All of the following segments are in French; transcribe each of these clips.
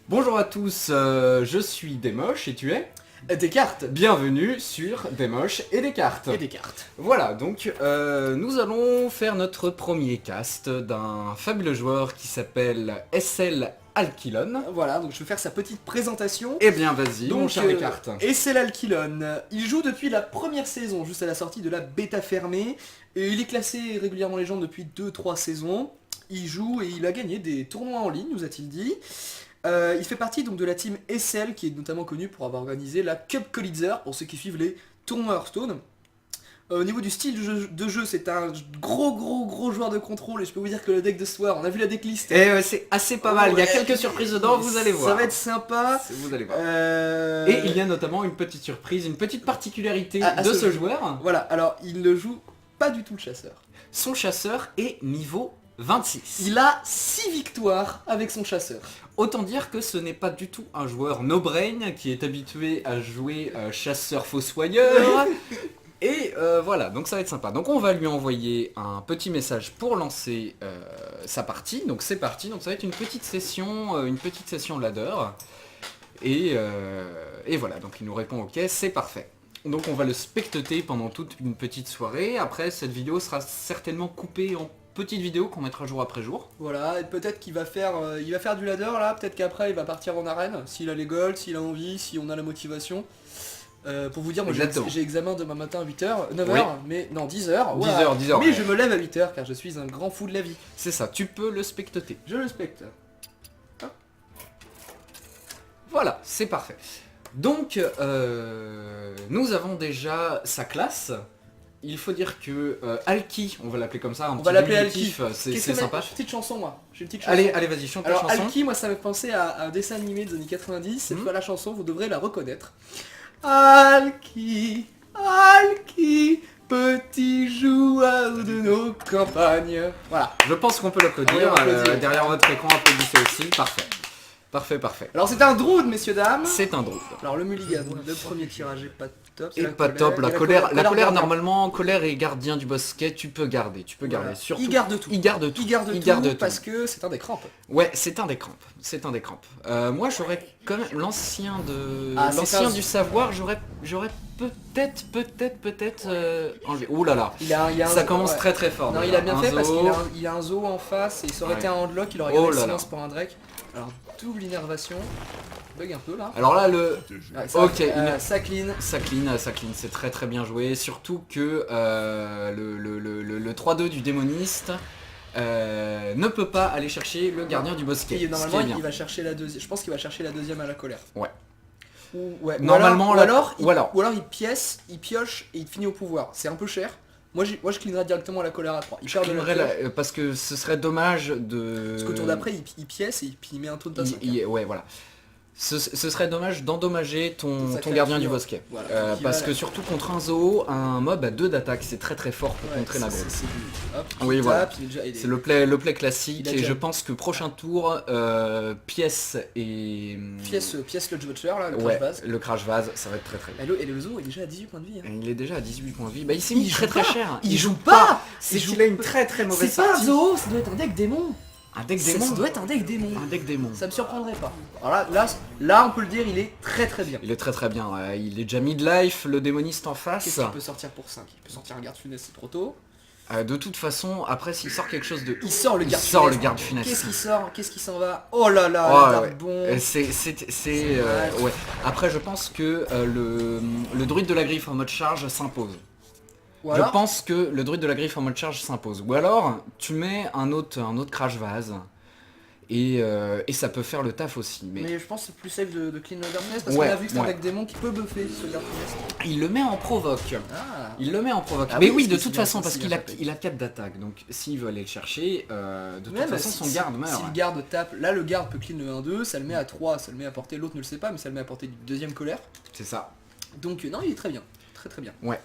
Bonjour à tous, je suis Desmoches et tu es Descartes. Bienvenue sur Desmoches et Descartes. Et Descartes. Voilà, donc nous allons faire notre premier cast d'un fabuleux joueur qui s'appelle SL Alkylon. Voilà, donc je vais faire sa petite présentation. Eh bien vas-y, Donc, mon cher Descartes. SL Alkylon, il joue depuis la première saison, juste à la sortie de la bêta fermée. Et il est classé régulièrement légende depuis 2-3 saisons. Il joue et il a gagné des tournois en ligne, nous a-t-il dit. Il fait partie donc de la team SL, qui est notamment connue pour avoir organisé la Cup Collider, pour ceux qui suivent les tournois Hearthstone. Au niveau du style de jeu, c'est un gros joueur de contrôle, et je peux vous dire que le deck de ce soir, on a vu la decklist. Et c'est assez pas mal, il y a quelques surprises dedans, vous allez voir. Ça va être sympa. Vous allez voir. Et il y a notamment une petite surprise, une petite particularité de ce joueur. Voilà, alors il ne joue pas du tout le chasseur. Son chasseur est niveau 26. Il a 6 victoires avec son chasseur. Autant dire que ce n'est pas du tout un joueur no-brain qui est habitué à jouer chasseur fossoyeur. Et voilà, donc ça va être sympa. Donc on va lui envoyer un petit message pour lancer sa partie. Donc c'est parti, donc ça va être une petite session ladder. Et voilà, donc il nous répond ok, c'est parfait. Donc on va le spectater pendant toute une petite soirée. Après cette vidéo sera certainement coupée en petite vidéo qu'on mettra jour après jour. Voilà, et peut-être qu'il va faire, du ladder là, peut-être qu'après il va partir en arène, s'il a les golds, s'il a envie, si on a la motivation. Pour vous dire, moi j'ai examen demain matin à 8h, 9h, oui. Mais non 10h. 10h. Mais je me lève à 8h car je suis un grand fou de la vie. C'est ça, tu peux le spectater. Je le specte. Ah. Voilà, c'est parfait. Donc, nous avons déjà sa classe. Il faut dire que Alki, on va l'appeler comme ça, on va l'appeler Alki, c'est sympa. J'ai une petite chanson moi. J'ai une petite chanson. Allez, vas-y, chante la chanson. Alki, moi ça me fait penser à un dessin animé des années 90. Cette fois la chanson, vous devrez la reconnaître. Alki, Alki, petit joueur de nos campagnes. Voilà. Je pense qu'on peut l'applaudir. Derrière votre écran, applaudissez aussi. Parfait. Parfait. Alors c'est un Druid, messieurs dames. C'est un Druid. Alors le mulligan, le premier tirage est pas top. Et pas top, la colère normalement, colère et gardien du bosquet, tu peux garder. Voilà. Surtout, il garde tout. Il garde tout. Parce que c'est un des crampes. Ouais, c'est un des crampes. Moi j'aurais quand même l'ancien du savoir, j'aurais peut-être enlevé. Ouh là là. Ça commence très fort. Non, il a bien fait parce qu'il a un zoo en face et ça aurait été un handlock, il aurait gagné le silence pour un Drake. Alors double innervation, bug un peu là. Alors là ok, ça clean, c'est très bien joué, surtout que le 3-2 du démoniste ne peut pas aller chercher le gardien du bosquet. Et normalement il va chercher la deuxième, je pense qu'il va chercher la deuxième à la colère. Ouais. Normalement ou alors il pièce, il pioche et il finit au pouvoir. C'est un peu cher. Moi je cleanerais directement à la colère à 3. Parce que ce serait dommage de... Parce qu'au tour d'après il pièce et puis il met un taux de tasse. Ouais voilà. Ce serait dommage d'endommager ton gardien du bosquet. Voilà. Parce que surtout contre un zoo, un mob a 2 d'attaque, c'est très fort pour contrer la grosse. Oui voilà, c'est le play classique et je pense que prochain tour, pièce le Butcher là, le crash vase. Le crash vase, ça va être très bien. Et le zoo est déjà à 18 points de vie. Hein. Il est déjà à 18 points de vie, bah il s'est mis très cher. Il joue pas. C'est qu'il a une très mauvaise partie. C'est pas un zoo, ça doit être un deck démon. Un deck démon. Ça doit être un deck démon. Ça me surprendrait pas. Alors là on peut le dire, il est très bien. Il est très bien. Il est déjà mid-life, le démoniste en face. Qu'est-ce qu'il peut sortir pour 5? Il peut sortir un garde funeste, c'est trop tôt. De toute façon, après s'il sort quelque chose de... Il sort le garde funeste. Qu'est-ce qu'il sort? Qu'est-ce qui s'en va? Oh là là, bon. Ouais. Après je pense que le druide de la griffe en mode charge s'impose. Je pense que le druide de la griffe en mode charge s'impose. Ou alors, tu mets un autre crash vase. Et ça peut faire le taf aussi. Mais je pense que c'est plus safe de clean le garde funeste parce qu'on a vu que c'est un deck démon qui peut buffer ce garde funeste. Il le met en provoque. Mais oui, de toute façon, parce qu'il a 4 d'attaque. Donc s'il veut aller le chercher, de toute façon son garde meurt. Si le garde tape, là le garde peut clean le 1-2, ça le met à 3, ça le met à portée, l'autre ne le sait pas, mais ça le met à portée du deuxième colère. C'est ça. Donc non, il est très bien. Très bien. Ouais.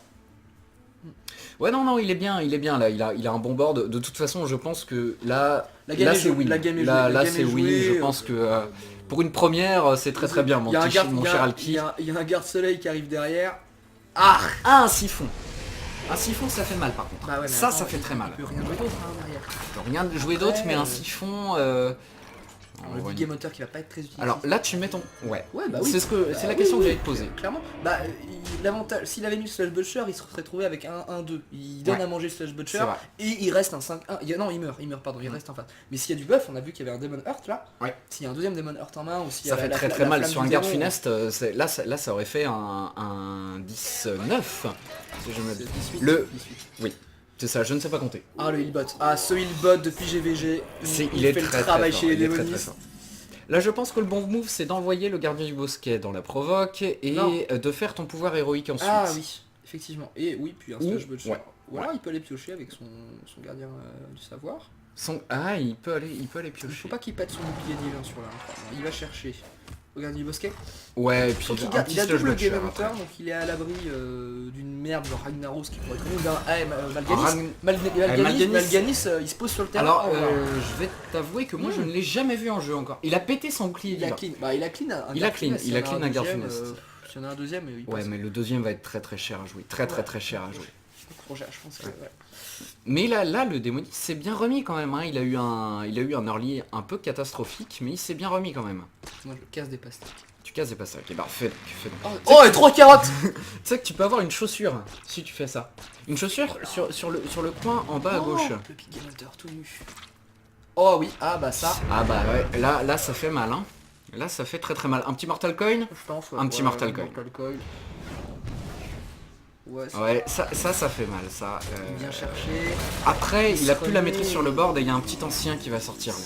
Ouais non il est bien là, il a un bon board. De toute façon je pense que là c'est win. Là c'est win, je pense que pour une première c'est très bien mon cher Alki. Il y a un garde soleil qui arrive derrière. Un siphon. Un siphon ça fait mal par contre. Ça fait très mal. Il peut rien jouer d'autre derrière. Rien jouer d'autre mais un siphon On Le voit big une- game moteur qui va pas être très utile. Alors là tu mets ton... Ouais. Ouais, bah oui. C'est la question que j'allais te poser. Clairement. Bah, l'avantage, s'il avait mis le Slash Butcher, il se serait trouvé avec un 1-2. Il donne Ouais. à manger le Slash C'est Butcher vrai. et il reste un 5-1. Non, il meurt, pardon, il reste en face. Mais s'il y a du buff, on a vu qu'il y avait un Demon Heart là. Ouais. S'il y a un deuxième Demon Heart en main ou s'il y Ça a fait la- très la- très la mal. flamme Sur un du garde démon, funeste, là ça aurait fait un 10-9. Si je me c'est dis. 18, Le- 18. Oui, c'est ça, je ne sais pas compter. Ah, le healbot. Ah, ce healbot depuis GVG. Il est fait très le travail très chez fort, les il est très, très démonistes. fort. Là je pense que le bon move c'est d'envoyer le gardien du bosquet dans la provoque et Non. de faire ton pouvoir héroïque ensuite. Ah oui, effectivement. Et oui, puis un Ou- Slash Butcher. ouais. Ou alors il peut aller piocher avec son gardien du savoir. Ah, il peut aller Il piocher. faut pas qu'il pète son bouclier divin sur la 1-3. Il va chercher au gardien du bosquet. Ouais, et puis Sauf qu'il un garde, petit il a Slash double Butcher Game après. Hunter, donc il est à l'abri d'une merde genre Ragnaros qui pourrait être connu d'un Malganis. Ragn- Malganis, Malganis. il se pose sur le terrain. Alors, au revoir. je vais t'avouer que moi je ne l'ai jamais vu en jeu encore. Il a pété son bouclier il a divin. clean. Bah, il a clean un Il a Garde clean, Funeste. il S'il y a en clean un un Garde deuxième, Funeste. S'il y en a un deuxième, il Ouais, passe. mais le deuxième va être très très cher à jouer. Très très très cher à jouer. Projet, je pense que ouais. Mais là, le démoniste s'est bien remis quand même. Hein. Il a eu un early un peu catastrophique, mais il s'est bien remis quand même. Moi je casse des pastèques. Tu casses des passages. Ok, bah fais donc. Oh, et 3 carottes. Tu sais que tu peux avoir une chaussure si tu fais ça. Une chaussure sur le coin en bas à Oh, gauche. le Big Game Hunter tout nu. Oh oui, ah bah ça. Ah bah ouais, là ça fait mal. Hein. Là ça fait très très mal. Un petit Mortal Coin. Je pense, ouais. Un petit Mortal Coin. Ouais, c'est Ouais, ça fait mal, ça. bien cherché. Après, Il il a se plus la remet. maîtrise sur le board et il y a un petit ancien qui va sortir là.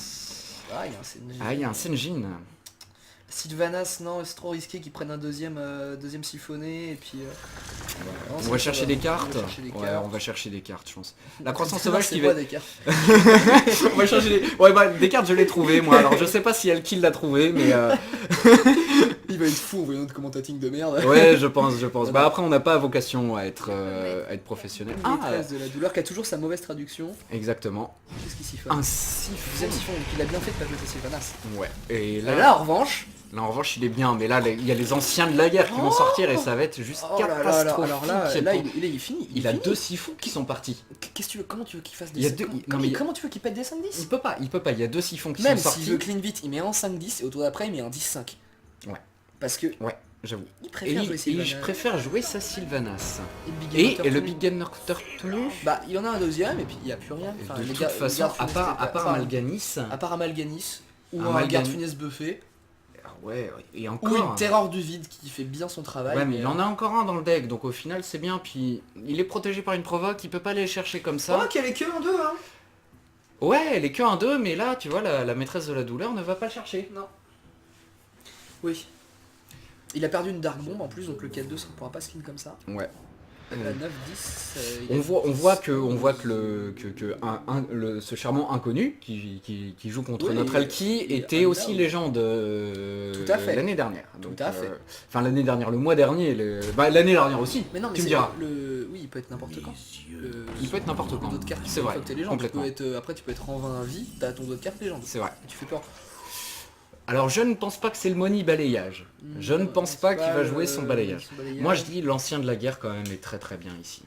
Ah, il y a un Senjin. Ah, il y a un Senjin. Sylvanas, non, c'est trop risqué qu'ils prennent un deuxième siphonné et puis. Non, On ça, va ça chercher des cartes. On va chercher des Ouais, cartes. on va chercher des cartes, je pense. La croissance Non, sauvage c'est qui moi va... des cartes. On va chercher des... Ouais, bah, des cartes, je l'ai trouvé moi. Alors, je sais pas si Elkill l'a trouvé, mais... Il va être fou en voyant notre commentating de merde. Ouais, je pense. Bah, après, on n'a pas vocation à être professionnel. Ah, maîtresse de la douleur qui a toujours sa mauvaise traduction. exactement. Qu'est-ce qu'il siphonne Un siphon. Deuxième siphon, donc il a bien fait de pas jeter Sylvanas. Ouais. Et Là, en revanche, en revanche, il est bien. Mais là, il y a les anciens de la guerre qui vont sortir et ça va être juste oh là là là, catastrophique. alors là, il est fini. Il a finit. 2 siphons qui sont partis. Qu'est-ce que tu veux, comment tu veux qu'il fasse des Il y a cinq- deux- comment- non, mais il y a- comment tu veux qu'il pète des 5-10 Il peut pas. Il y a 2 siphons qui Même sont s'il sortis. veut clean vite, il met en 5-10 et au tour d'après il met en 10-5. Ouais. Parce que Ouais, j'avoue. il Et, préfère jouer et Sylvanas. je préfère jouer sa Sylvanas. Et le Big Game Hunter Et le tout nu. Big Gun Hunter tout nu. Bah il y en a un deuxième et puis il n'y a plus rien. Enfin, De les toute gars- façon, les gardes à part funestes, Amalganis. à part Amalganis, ou Un un Amalganis. garde funeste buffé, Ouais, et ou encore. une terreur du vide qui fait bien son travail. Ouais, mais il en a encore un dans le deck, donc au final c'est bien. Puis il est protégé par une provoque, il peut pas aller chercher comme ça. Oh, qu'elle est que en 2 hein. Ouais, elle est que 1-2, mais là, tu vois, la maîtresse de la douleur ne va pas le chercher. Non. Oui. Il a perdu une Dark Bomb en plus, donc le 4-2 ça ne pourra pas se clean comme ça. Ouais. La 9-10. On voit que ce charmant inconnu qui joue contre Oui, notre Alki il est était aussi underdog. légende Tout à fait. l'année dernière. Tout Donc, à fait. Enfin l'année dernière, le mois dernier, l'année dernière aussi. Mais non, mais tu me c'est diras. Oui, il peut être n'importe quand. Il peut être n'importe quand. D'autres cartes, C'est vrai. t'es légende. Tu Complètement. peux être, après, tu peux être en 20 à vie, t'as ton d'autres cartes légende. C'est vrai. Et tu fais peur. Alors je ne pense pas que c'est le Money balayage. Je ne pense pas qu'il va jouer son balayage. Moi je dis l'ancien de la guerre quand même est très très bien ici.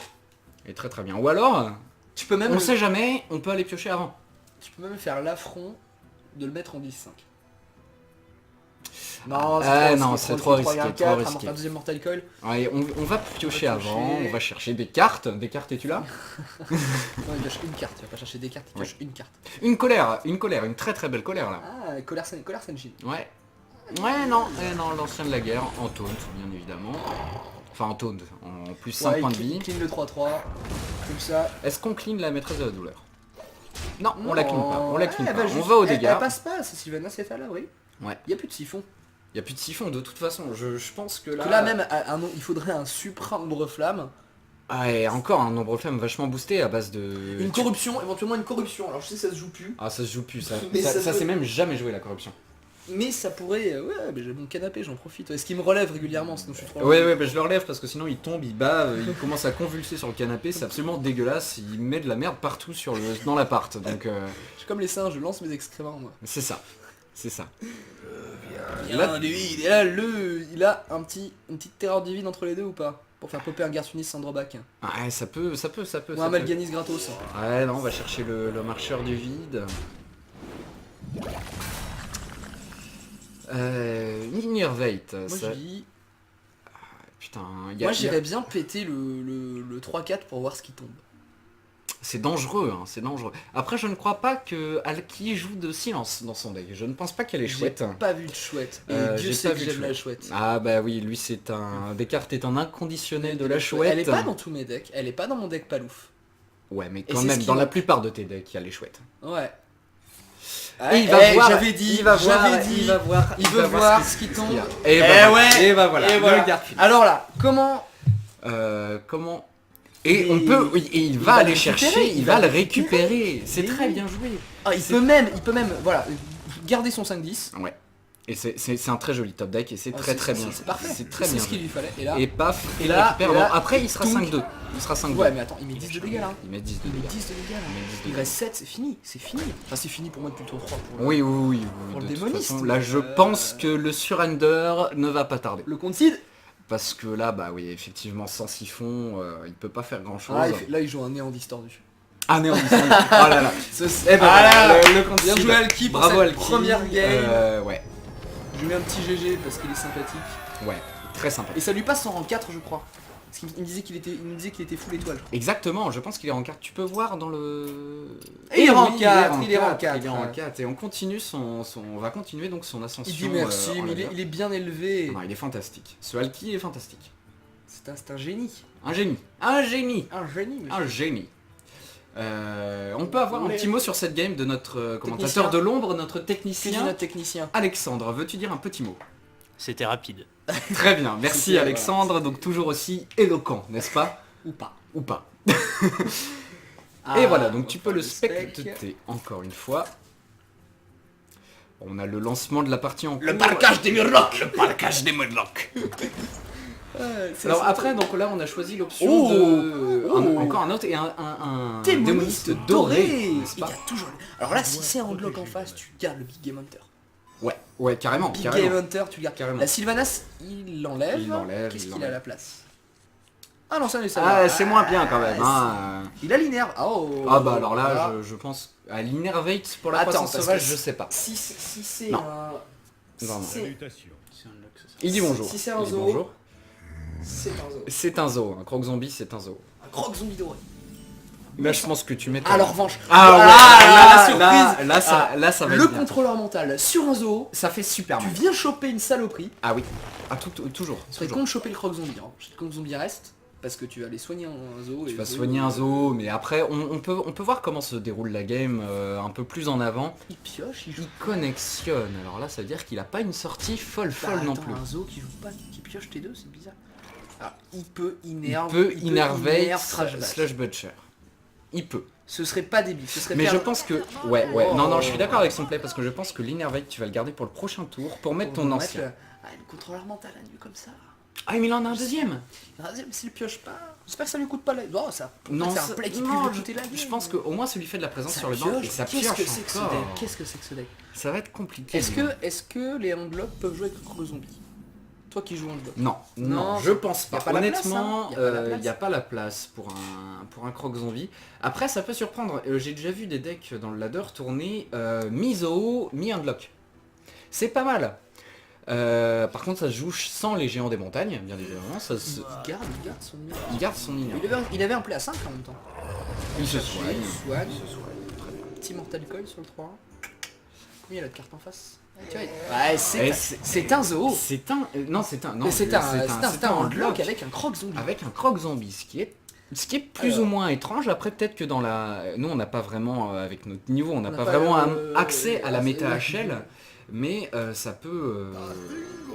Est très très bien. Ou alors, tu peux même, on sait jamais, on peut aller piocher avant. tu peux même faire l'affront de le mettre en 10-5. Non, c'est trop risqué, trop risqué. Un deuxième Mortal Coil. Ouais, on va piocher On va avant, piocher. on va chercher des cartes. Des cartes, es-tu là? Non, il pioche une carte, tu vas pas chercher des cartes, il pioche une carte. Une colère, une très très belle colère là. Ah, Colère Senjin. Ouais. Ouais, non, l'ancien de la guerre, en taunt, bien évidemment. Enfin en taunt, en plus 5 points de vie. Il clean le 3-3, comme ça. Est-ce qu'on clean la maîtresse de la douleur? Non, on la clean pas, on la clean elle pas. va On juste- va au elle dégâts. passe pas, c'est Sylvanas est à l'abri. Ouais. Il y a plus de siphon. Il y a plus de siphon de toute façon, je pense que là... Que là même, il faudrait un supra ombre flamme. Ah, et encore un nombre flamme vachement boosté à base de... Une corruption, éventuellement une corruption. Alors je sais que ça se joue plus. Ah ça se joue plus, ça, Mais ça ça peut- s'est même jamais joué la corruption. Mais ça pourrait... Ouais, mais j'ai mon canapé, j'en profite. Est-ce qu'il me relève régulièrement sinon je suis trop... Ouais, bah, je le relève parce que sinon il tombe, il bat, il commence à convulser sur le canapé, c'est absolument dégueulasse, il met de la merde partout dans l'appart, donc Je suis comme les singes, je lance mes excréments moi. c'est ça, c'est ça. Bien, lui, il est là, il a une petite terreur divine entre les deux ou pas? Pour faire popper un Garciunis sans drawback. Ouais, ça peut. Ou ça un peut. Malganis gratos. Ouais, non, on va chercher le marcheur du vide. Innervate, Moi ça... je dis... Putain, Moi j'irais bien péter le 3-4 pour voir ce qui tombe. c'est dangereux, hein, c'est dangereux. Après, je ne crois pas que Alki joue de silence dans son deck. Je ne pense pas qu'elle est chouette. J'ai pas vu de chouette. Et Dieu j'ai sait pas que vu de j'aime la chouette. Ah bah oui, lui c'est un... Descartes est un inconditionnel de la chouette. Elle est pas dans tous mes decks, elle est pas dans mon deck palouf. Ouais, mais Et quand c'est même, ce qui dans la manque. plupart de tes decks, il y a les chouettes. Ouais. Et il va voir, j'avais dit, il va voir, j'avais dit, il va voir, il veut voir ce qui qu'il tombe. y a. Et bah voilà, et bah voilà, Et le voilà. garde file. Alors là, comment Comment Et Et on peut, oui, et il va va aller le récupérer, chercher, il va le récupérer. récupérer. C'est Mais très oui. bien joué. Ah, il peut même, voilà, garder son 5-10. Ouais. Et c'est un très joli top deck et c'est Ah, très c'est- très c'est- bien. C'est parfait. C'est très C'est bien. ce qu'il lui fallait. Et là, Et paf, et il là, récupère. et là, Bon, après il sera tounk. 5-2. Il sera 5-2. ouais, mais attends, il met 10 de dégâts là. Il met 10 de Il met dégâts. 10 de dégâts là. Il met 10 de Il dégâts. reste 7, c'est fini, c'est fini. Enfin, c'est fini pour moi depuis le tour 3. Pour Oui, oui, oui, oui. Pour le De toute démoniste, façon, là, je pense que le surrender ne va pas tarder. Le concede. Parce que là, bah oui, effectivement, sans siphon, il peut pas faire grand chose. Ah, là, il joue un néant distordu. Ah, néant distordu. Oh là là. Eh ben, Ah là, voilà, le bien concede. joué Alki pour Bravo cette Alki. première game. Ouais, Je lui mets un petit GG parce qu'il est sympathique. ouais, très sympa. Et ça lui passe en rang 4 je crois. Parce qu'il me disait qu'il était full étoile. Exactement, je pense qu'il est en 4. Tu peux voir dans le... Et il est en oui, 4, il est en 4. Il est en 4 et on continue on va continuer donc son ascension. Il dit merci, en mais level. il est bien élevé. Non, il est fantastique. Ce Alki est fantastique. C'est un génie. Un génie. Un génie. Un génie, monsieur. Un génie. On peut avoir un Ouais. petit mot sur cette game de notre commentateur Technicien. de l'ombre, notre Que dit technicien. notre technicien. Alexandre, veux-tu dire un petit mot? C'était rapide. Très bien, merci C'était, Alexandre, donc toujours aussi éloquent, n'est-ce pas? Ou pas. Ou pas. Ah, Et voilà, donc on tu va peux faire le spec. spectater encore une fois. On a le lancement de la partie en cours. des Murlocs. Le parcage des Murlocs. C'est Alors ça. après, donc là on a choisi l'option Oh. de... Oh. encore un autre et un Démoniste doré. n'est-ce Il y pas? a toujours... Alors là, si c'est un Handlock en face, tu gardes le Big Game Hunter. Ouais, carrément, Big carrément. Game Hunter, tu le gardes. Carrément. La Sylvanas, il l'enlève. Il l'enlève, Qu'est-ce il qu'il a à l'enlève. la place? Ah non, ça n'est Ah, c'est moins bien quand même. Hein. Il a l'inerve. Oh. Ah bah alors là, Voilà. je pense à l'Innervate pour la Attends, croissance parce sauvage, que je sais pas. Si c'est Non. un... Non, non. si Salutations. Il dit bonjour. Si c'est un Il dit zoo. bonjour. c'est un zoo. C'est un zoo, un croc zombie c'est un zoo. Un croc zombie doré. Là je pense que tu mets... Ah, alors revanche. Ah ouais, la surprise. là, ça va Le être bien. contrôleur mental sur un zoo. Ça fait super Tu mal. viens choper une saloperie. Ah oui. Ah toujours. Ce serait toujours. con de choper le croc zombie. Hein. Le croc zombie reste. Parce que tu vas aller soigner un zoo. Tu et vas le zoo, soigner un zoo, mais après on peut voir comment se déroule la game un peu plus en avant. Il pioche, il joue. Il connexione, alors là ça veut dire qu'il a pas une sortie folle Bah, non attends, plus. un zoo qui joue pas, qui pioche T2, c'est bizarre. Alors, il peut Il innerve. peut innerve innervate Trash Bash. slash butcher. Il peut. Ce serait pas débile, ce serait Mais faire- je pense que... Ouais, Oh. non, je suis d'accord avec son play parce que je pense que l'innervate tu vas le garder pour le prochain tour pour mettre pour ton mettre ancien. le... Ah, le contrôleur mental à nu comme ça. Ah mais il en a un deuxième. Ah, mais s'il pioche pas, j'espère que ça lui coûte pas la... Oh, ça... Non, c'est un ça- play qui non, peut lui coûter la je gueule. pense qu'au moins ça lui fait de la présence Ça sur le banc et pioche. ça Qu'est-ce pioche que c'est que ce encore. deck Qu'est-ce que c'est que ce deck Ça va être compliqué. Est-ce que les handlocks peuvent jouer avec le croc zombie? Toi qui joues handlock. Non, Non, je pense y pas. a pas la place, Honnêtement, hein. Y a pas la place. il n'y a pas la place pour un croc zombie. Après, ça peut surprendre. J'ai déjà vu des decks dans le ladder tourner mi-Zoo, mi-Unlock. C'est pas mal. Par contre, ça se joue sans les géants des montagnes, bien évidemment. Ça se... Il garde son innerve. Il garde son ligne. Il avait un play à 5 en même temps. Il se soigne. Il soigne. Il se soigne. Très bien. Petit Mortal Coil sur le 3. Combien il a de cartes en face? Tu vois, Et ouais, c'est- c'est un zoo. C'est un... non, c'est un... Non, Mais c'est un Unlock handlock avec un croc zombie. avec un croc zombie, ce qui est plus Alors. ou moins étrange. Après, peut-être que dans la... Nous, on n'a pas vraiment, avec notre niveau, on n'a pas pas vraiment le- accès à la méta ouais. HL, mais ça peut...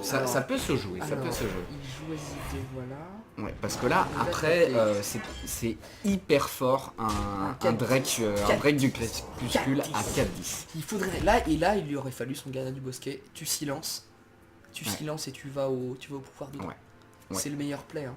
ça peut se jouer, ça peut Alors, se jouer. Il joue as idées, voilà. Ouais, parce que là, Il va après, taper. c'est hyper fort un 4-10. Drake du crépuscule 4-10. à 4-10. Il faudrait là il lui aurait fallu son gardien du bosquet. Tu silences, Ouais. et tu vas au pouvoir de droit. Ouais. Ouais. C'est le meilleur play. Hein.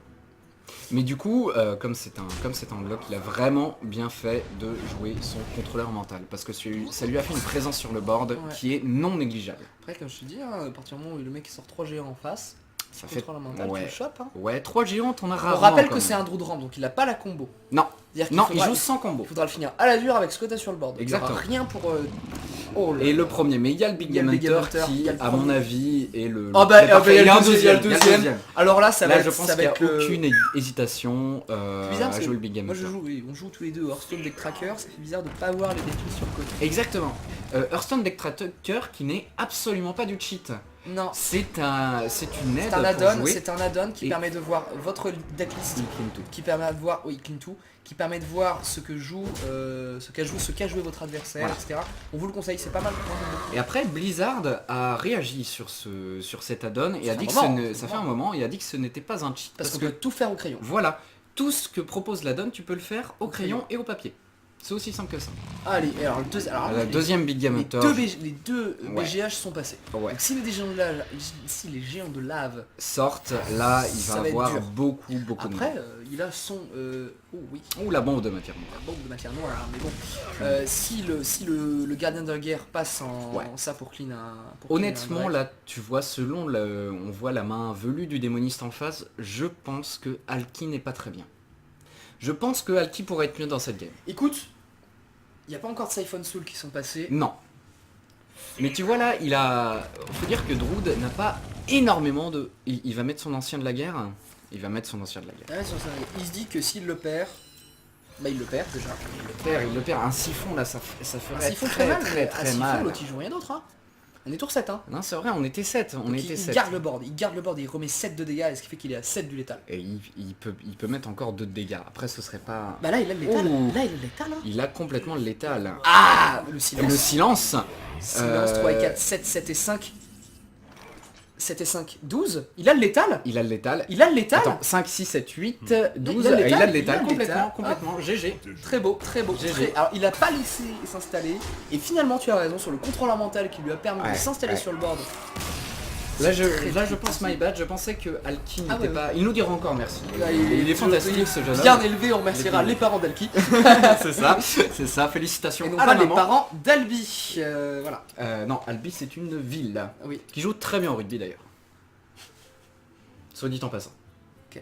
Mais du coup, comme c'est un bloc, il a vraiment bien fait de jouer son contrôleur mental. Parce que ça lui a fait une présence sur le board Ouais. qui est non négligeable. Après, comme je te dis, hein, à partir du moment où le mec sort 3 géants en face, Ça fait... contrôleur mental, tu Ouais. le chopes. Hein. Ouais, 3 géantes, on a On rarement. rappelle quand que c'est même. un Drew de rampe, donc il a pas la combo. Non, C'est-à-dire qu'il non, faudra- il joue sans combo. Il faudra le finir à la dure avec ce que t'as sur le board. Donc, il y aura Exactement. rien pour... Oh là Et là. le premier, mais il y a le Big Il y a Game le Big Hunter Game Hunter, il qui, y a le à mon premier. avis, est le... Ah bah, le parfait. il y a Il y a un il y a deuxième, le il y a deuxième. Alors là, ça Là, va je être, pense ça qu'il va n'y a être le... aucune hésitation C'est bizarre, à parce jouer que le Big Game moi Hunter. on joue tous les deux Hearthstone Deck Tracker, ça fait bizarre de pas avoir les défis sur le côté. Exactement. Hearthstone Deck Tracker qui n'est absolument pas du cheat. Non, C'est une aide c'est un pour add-on, jouer. c'est un add-on qui Et- permet de voir votre decklist, Il clean tout. qui permet de voir, oui, clean tout, qui permet de voir ce que joue, ce qu'a joué votre adversaire, Voilà. etc. On vous le conseille, c'est pas mal. Et après, Blizzard a réagi sur cet add-on et Ça a fait dit un que moment, ça fait un moment et a dit que ce n'était pas un cheat. Parce qu'on peut tout faire au crayon. Voilà, tout ce que propose l'add-on, tu peux le faire au crayon et au papier. C'est aussi simple que ça. Allez, alors le deuxième. Alors, Le deuxième Big Game les Hunter. les deux Ouais. BGH sont passés. Ouais. Donc si les géants de lave, Sortent, là, il Ça va va être avoir dur. beaucoup de après il a son... oh oui, Ouh, la bombe de matière. la bombe de matière noire, hein, mais bon. Si le gardien de guerre passe en Ouais. ça pour clean un... Honnêtement, là, tu vois, on voit la main velue du démoniste en face, je pense que Alki n'est pas très bien. Je pense que Alki pourrait être mieux dans cette game. Écoute, il n'y a pas encore de Siphon Soul qui sont passés. Non. Mais tu vois là, faut dire que Drood n'a pas énormément de... Il va mettre son ancien de la guerre. Il va mettre son ancien de la guerre. Ouais, il se dit que s'il le perd, bah il le perd déjà. Il le perd. Un siphon là, ça ferait S'il faut très mal, très à très Siphon, mal. l'autre il joue rien d'autre. Hein. On est tour 7 hein. Non, c'est vrai, on était 7. On Donc, était il 7. garde le board, il remet 7 de dégâts, et ce qui fait qu'il est à 7 du létal. Et il peut mettre encore 2 de dégâts. Après, ce serait pas... Bah là il a le létal, Ouh. là il a le létal hein. Il a complètement le létal. Ah le Le silence. silence. Silence 3 et 4, 7, 7 et 5. 7 et 5, 12. Il a le létal. Il a le létal. Il a le létal. Attends, 5, 6, 7, 8, 12, Il a le létal, il a le il a létal le complètement, létal. complètement, GG. Très beau, très beau. GG. Très- Alors il a pas laissé s'installer. Et finalement tu as raison sur le contrôleur mental qui lui a permis Ouais, de s'installer ouais. sur le board. Là je pense my bad, je pensais que Alki Ah n'était ouais, pas... Il nous dira encore merci. Là, Il est fantastique ce jeune Bien homme. élevé, on remerciera Il est les parents d'Alki. c'est ça, félicitations Et non à pas la les maman. parents d'Albi. Voilà. Non, Albi c'est une ville, Oui. qui joue très bien au rugby d'ailleurs. Soit dit en passant. Ok.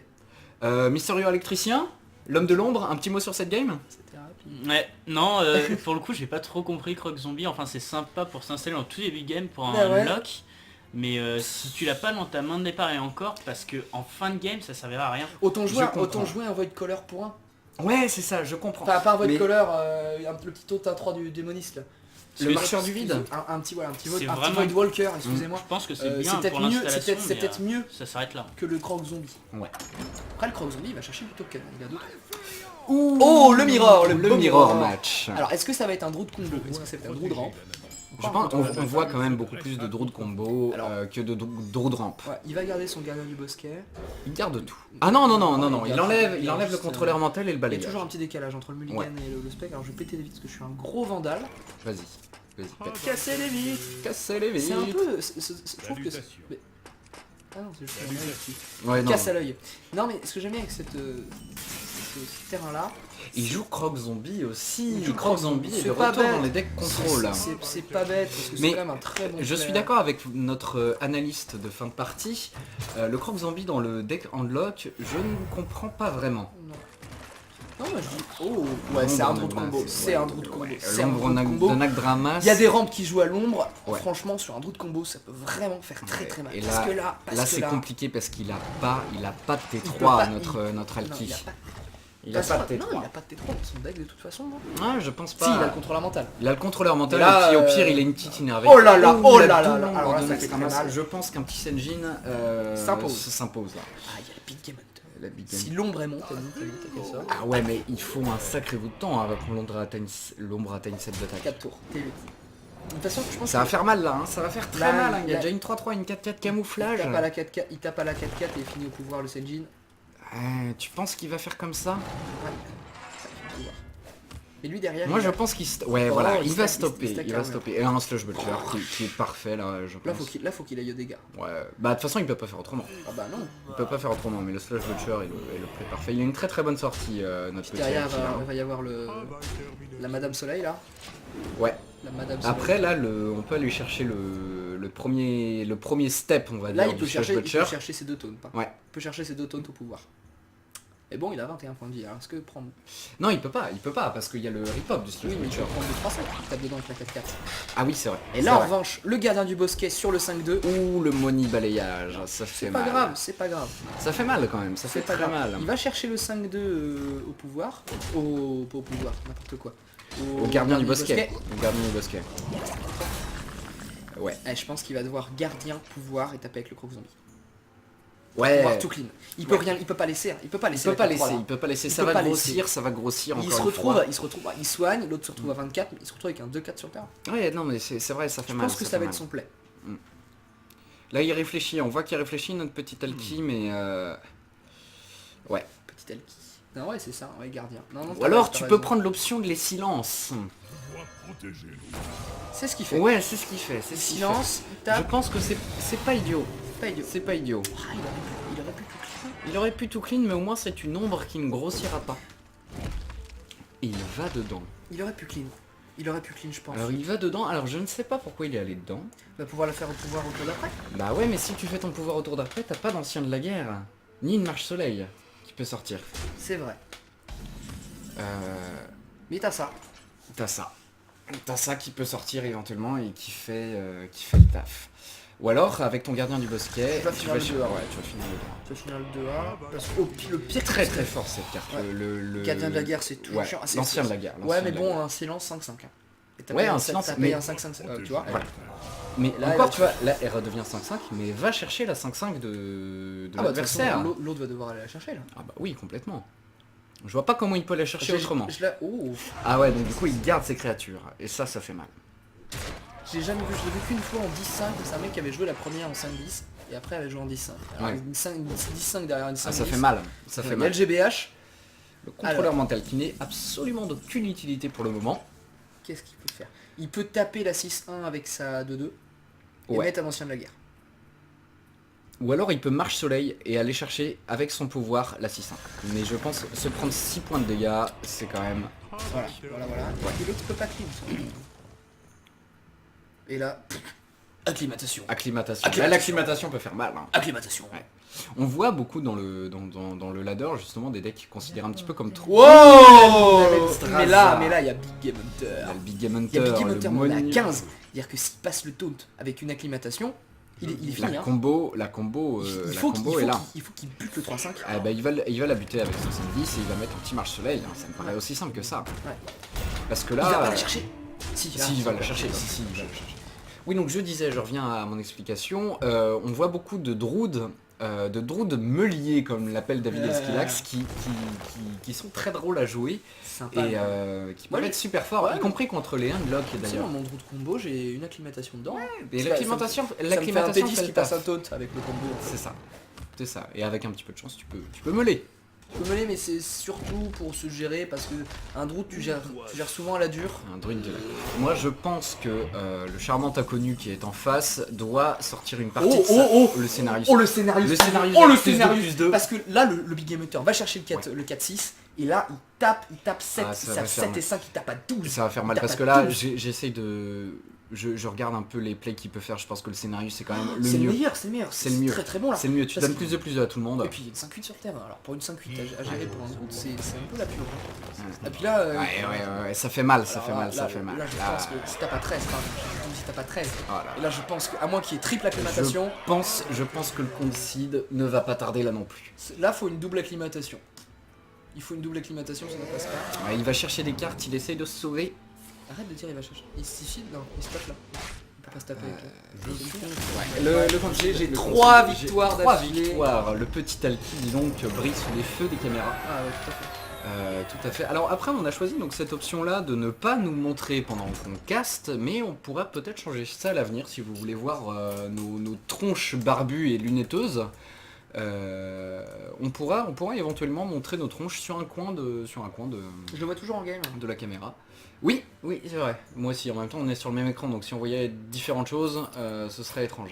Mystérieux électricien, l'homme de l'ombre, un petit mot sur cette game? C'était rapide. Ouais, non, pour le coup j'ai pas trop compris Croc Zombie, enfin c'est sympa pour s'installer dans tous les big games pour un Ah ouais. lock, mais si tu l'as pas dans ta main de départ et encore, parce que en fin de game ça servira à rien. Autant jouer, Je comprends. un Void Caller pour un. Ouais, c'est ça, je comprends. Enfin, pas un Void Mais Caller, le petit autre 3 du démoniste là. le marcheur du vide. Un petit C'est Void vraiment- Walker, excusez-moi. Je pense que c'est C'est bien peut-être pour mieux, l'installation, c'est mais, peut-être mieux ça s'arrête là. que le Croc Zombie. Ouais. Après le Croc Zombie il va chercher du token, il y a d'autres. Oh, le mirror, le beau mirror mirror. match. Alors est-ce que ça va être un Drew de combo? Est-ce que ça va être un Drew de rampe? Je pense on voit quand même beaucoup plus de draw de combo Alors. que de draw de rampe. Ouais, il va garder son gardien du bosquet. Il garde tout. Ah non, non, non, non, non, Il il garde- enlève, il il enlève le juste, contrôleur mental et le Il y a balayage. toujours un petit décalage entre le mulligan Ouais. et le spec. Alors je vais péter les vitres parce que je suis un gros vandale. Vas-y, vas-y, pète. Casser les vitres. Casser les C'est un vitres. peu... je trouve que... mais- Ah non, c'est juste Ouais, non. casse à l'œil. Non mais ce que j'aime bien avec ce terrain-là, Il joue Croc Zombie aussi. Il joue Croc Croc Zombie Zombie, et c'est le pas retour bête. dans les decks contrôle. c'est pas bête parce que c'est Mais quand même un très bon Je suis player. d'accord avec notre analyste de fin de partie. Le Croc Zombie dans le deck Handlock, je ne comprends pas vraiment. Non. Non, moi je dis... Oh, ouais, c'est un Drew de combo. C'est un Drew de combo. C'est un L'ombre Drew de combo. de Nagdramas. Il y a des rampes qui jouent à l'ombre. Ouais. Franchement, sur un Drew de combo, ça peut vraiment faire très très mal. Et Parce là, que là, là c'est compliqué parce qu'il a pas de Il peut T3 pas- notre Non, Alki. il a pas Il a pas de Non, T3. il a pas de T3 dans son deck de toute façon, non? Ah, je pense pas. Si, il a le contrôleur mental. Il a le contrôleur mental Et là, et puis au pire il a une petite énervée. Oh là là, oh la là là double là. ombre Alors là, de ça fait très Nagdramas. mal. Je pense qu'un petit Senjin S'impose. s'impose là. Ah, il y a le Big Game Hunter. La Big Game. Si l'ombre est monte, t'as qu'à ça. Ah ouais, mais il faut un sacré bout de temps avant que l'ombre atteigne cette d'attaque. 4 tours, T8. De toute façon, je pense Ça va que faire mal là, hein. Ça va faire très Là, mal. Hein. Il y a là- déjà une 3-3, une 4-4 camouflage. il tape à la 4-4 et il finit au pouvoir le Senjin. Tu penses qu'il va faire comme ça? Ouais. Ça finit au pouvoir. Et lui derrière, Moi il je a- pense qu'il ouais Oh, voilà, il il va stack- stopper, il stack il va carrément. stopper. Et un Slush Butcher qui est parfait là, je Là, pense. faut qu'il aille au dégâts. Ouais, bah de toute façon il peut pas faire autrement. Ah bah non. Il peut pas faire autrement, mais le Slush Butcher est le play parfait. Il a une très très bonne sortie, notre petit Derrière, Alki, là. il va y avoir la Madame Soleil là. Ouais. La Madame Soleil. Après là, on peut aller chercher le premier step, on va là, dire, il peut du Slush chercher Butcher. ses 2 taunts. Ouais. Il peut chercher ses 2 taunts au pouvoir. Et bon, il a 21 points de vie, alors est-ce que prendre... Non, il peut pas, parce qu'il y a le rip-hop du Oui, Sludge mais tu Puncher. vas prendre le 3-5, il tape dedans avec la 4-4. Ah oui, c'est vrai. Et là, en revanche, le gardien du bosquet sur le 5-2, Ouh, le money balayage, ça fait c'est mal. pas grave, c'est pas grave. Ça fait mal quand même, ça fait C'est pas très grave. mal. Il va chercher le 5-2 au pouvoir, pas au pouvoir, n'importe quoi. Au gardien du bosquet. Au gardien du bosquet. Ouais. Eh, je pense qu'il va devoir gardien, pouvoir et taper avec le croc zombie. Ouais. Pouvoir tout clean. Il peut Ouais. rien, il peut pas laisser, hein. Il peut pas Il laisser. peut pas la laisser, 4-3, là. il peut pas laisser. Il Ça peut va pas grossir, laisser. ça va grossir Il encore se une fois. retrouve, il soigne, l'autre se retrouve à 24, mais il se retrouve avec un 2-4 sur le terrain. Ouais, non mais c'est vrai, ça fait Je mal. pense que ça fait va mal. être son play. Là il réfléchit, on voit qu'il réfléchit notre petit Alki, mais ouais. Petit Elki. Non ouais c'est ça, ouais gardien. Non, Ou alors tu peux prendre l'option de les silences. C'est ce qu'il fait. Ouais, c'est ce qu'il fait, c'est ce qu'il Silence, il fait. tape. Je pense que c'est pas idiot. Pas idiot. C'est pas idiot. Ah, il aurait pu tout clean. Il aurait pu tout clean, mais au moins c'est une ombre qui ne grossira pas. Et il va dedans. Il aurait pu clean. Il aurait pu clean je pense. Alors il va dedans, alors je ne sais pas pourquoi il est allé dedans. Il va pouvoir le faire au pouvoir au tour d'après. Bah ouais, mais si tu fais ton pouvoir autour d'après, t'as pas d'ancien de la guerre. Ni une marche soleil qui peut sortir. C'est vrai. Euh... Mais t'as ça. T'as ça. T'as ça qui peut sortir éventuellement et qui fait le taf. Ou alors, avec ton gardien du bosquet, Tu vas finir le 2A. Ouais, tu vas finir le 2A. Tu vas finir le 2A. Parce que le pire Très très fort cette carte. Ouais. Le gardien de la guerre c'est tout Ouais, chiant. Ah, l'ancien de la guerre. Ouais l'ancien mais de la bon guerre. un silence 5-5. Hein. Et t'as Ouais, payé un un silence, 7, t'as mais- payé un 5-5, tu vois. Voilà. Mais Là, encore, là, tu vois, là, elle redevient 5-5, mais va chercher la 5-5 de Ah bah de toute façon, l'adversaire. l'autre va devoir aller la chercher là. Ah bah oui, complètement. Je vois pas comment il peut la chercher autrement. Oh, Ah ouais, donc du coup, il garde ses créatures. Et ça fait mal. j'ai jamais vu, je l'ai vu qu'une fois en 10-5, c'est un mec qui avait joué la première en 5-10 et après avait joué en 10-5. Alors, Ouais. une 10-5 derrière une 5 Ah, ça fait mal. Ça fait Il y a mal. le GBH, Le contrôleur mental qui n'est absolument d'aucune utilité pour le moment. qu'est-ce qu'il peut faire? Il peut taper la 6-1 avec sa 2-2 et Ouais. mettre un ancien de la guerre. Ou alors il peut marche soleil et aller chercher avec son pouvoir la 6-1. Mais je pense se prendre 6 points de dégâts, c'est quand même... Voilà. Et l'autre peut pas clean. Et là, acclimatation. Acclimatation. Acclimatation. Là, l'acclimatation peut faire mal. Hein. Acclimatation. Ouais. On voit beaucoup dans le ladder justement des decks considérés un petit peu comme trop... Wow Straza. mais là, il y a Big Game Il y Hunter. a le Big Game Il Hunter, y a Big Game Hunter, le on est à Monu- 15. C'est-à-dire que s'il passe le taunt avec une acclimatation, il est fini. La hein. combo, Il la combo faut est là. il faut qu'il bute le 3-5. Ah bah, il va la buter avec 70 et il va mettre un petit marche soleil. Hein. Ça me paraît aussi simple que ça. Ouais. Parce que Il là... va pas la chercher. Si, Si, il va la chercher. Si, il va la chercher. Oui, donc je disais, je reviens à mon explication. On voit beaucoup de droudes meuliers, comme l'appelle David Esquilax, qui sont très drôles à jouer Sympa. et qui peuvent Moi, être super forts, ouais, y compris contre les Unlock Tu sais, d'ailleurs. dans mon trou de combo, j'ai une acclimatation dedans. Et Ça- l'acclimatation, Ça me fait un l'acclimatation T10 fait qui le passe taf. un taunt avec le combo. C'est ça. C'est ça. Et avec un petit peu de chance, tu peux meuler. Tu peux mener, mais c'est surtout pour se gérer parce que un druide tu gères souvent à la dure. Un druide de la cour. Moi, je pense que le charmant inconnu qui est en face doit sortir une partie de le scénario. Oh le scénario. Le scénario. Oh le plus deux, scénario. plus deux. Parce que là le Big Game Hunter va chercher le 4-6 et là il tape 7, Ah, il ça va tape faire 7 mal. et 5, il tape à 12. Ça va faire mal Il tape parce à que là, 12. j'essaye de... Je regarde un peu les plays qu'il peut faire, je pense que le scénario c'est quand même le C'est le mieux. meilleur, c'est le meilleur. C'est le mieux. Très très bon là. C'est le mieux, tu Parce donnes que- plus de à tout le monde. Et puis il y a une 5-8 sur terre, alors pour une 5-8 à gérer pour un druide, c'est un peu la pure. Et puis là, Ouais, ça fait mal, ça alors fait là, mal, là, ça fait mal. Là je Là, pense que si t'as pas 13, pardon, si t'as pas 13. voilà. Et là je pense qu'à moins qu'il y ait triple acclimatation, Je pense que le concede ne va pas tarder là non plus. là faut une double acclimatation. Il faut une double acclimatation, ça ne passe pas. Ouais, il va chercher des cartes, il essaye de se sauver. Arrête de dire il va chercher. Il se file, non, il se tape là. Il peut pas se taper avec Le concede, J'ai le 3 concede, j'ai victoires 3 d'affilée. victoires. Le petit Alki dis donc brille sous les feux des caméras. Ah ouais, tout à fait. Tout à fait. Alors après on a choisi donc cette option là de ne pas nous montrer pendant qu'on caste, mais on pourra peut-être changer ça à l'avenir si vous voulez voir nos tronches barbues et lunetteuses. On pourra éventuellement montrer nos tronches sur un coin de Je le vois toujours en game. de la caméra. Oui, c'est vrai. Moi aussi, en même temps on est sur le même écran, donc si on voyait différentes choses, ce serait étrange.